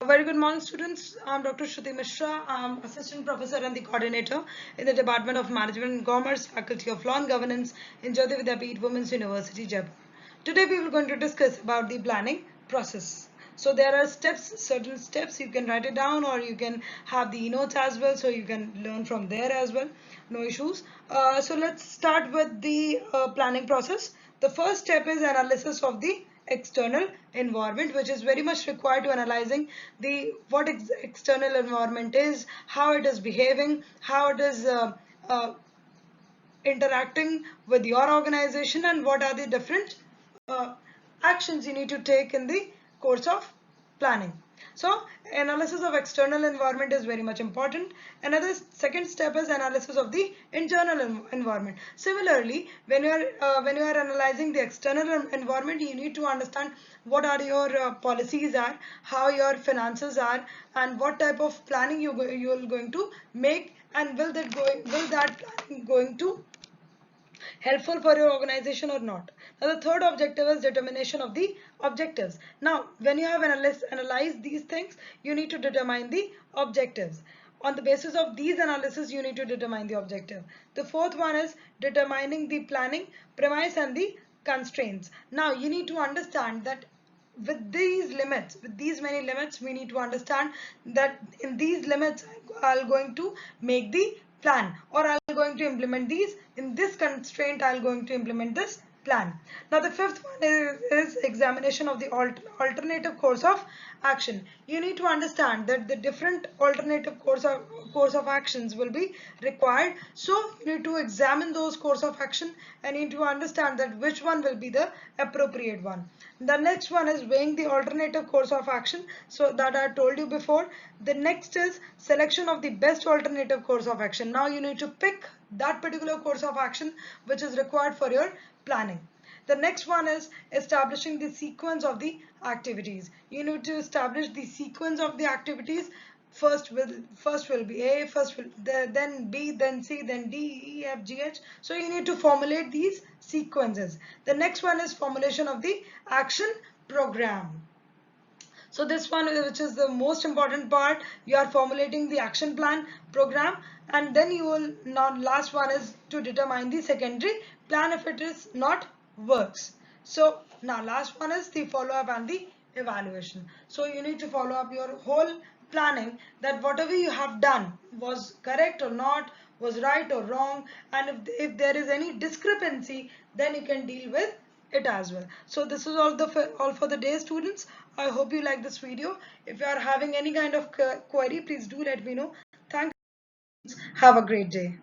Very good morning, students. I'm Dr. Shruti Mishra. I'm Assistant Professor and the Coordinator in the Department of Management and Commerce, Faculty of Law and Governance in Jyoti Vidyapeeth Women's University, Jaipur. Today we are going to discuss about the planning process. So there are certain steps. You can write it down or you can have the notes as well, so you can learn from there as well. No issues. So let's start with the planning process. The first step is analysis of the external environment, which is very much required to analyzing the what external environment is, how it is behaving, how it is uh, interacting with your organization, and what are the different uh, actions you need to take in the course of planning. So analysis of external environment is very much important. Another second step is analysis of the internal environment. Similarly, when you are analyzing the external environment, you need to understand what are your policies are, how your finances are, and what type of planning you are going to make, and will that planning going to helpful for your organization or not. Now the third objective is determination of the objectives. Now when you have analyzed these things, you need to determine the objectives. On the basis of these analysis, you need to determine the objective. The fourth one is determining the planning premise and the constraints. Now you need to understand that with these many limits, we need to understand that in these limits I'm going to make the plan, or I'm going to implement these. In this constraint, I'm going to implement this plan. Now the fifth one is examination of the alternative course of action. You need to understand that the different alternative course of actions will be required. So you need to examine those course of action and you need to understand that which one will be the appropriate one. The next one is weighing the alternative course of action, so that I told you before. The next is selection of the best alternative course of action. Now you need to pick that particular course of action which is required for your planning. The next one is establishing the sequence of the activities. You need to establish the sequence of the activities. First will be A, then B, then C, then D, E, F, G, H. So you need to formulate these sequences. The next one is formulation of the action program. So this one, which is the most important part, you are formulating the action plan program, and then you will now last one is to determine the secondary plan if it is not works. So now last one is the follow up and the evaluation. So you need to follow up your whole planning, that whatever you have done was correct or not, was right or wrong, and if there is any discrepancy, then you can deal with it as well. So this is all for the day, students. I hope you like this video. If you are having any kind of query, please do let me know. Thank you. Have a great day.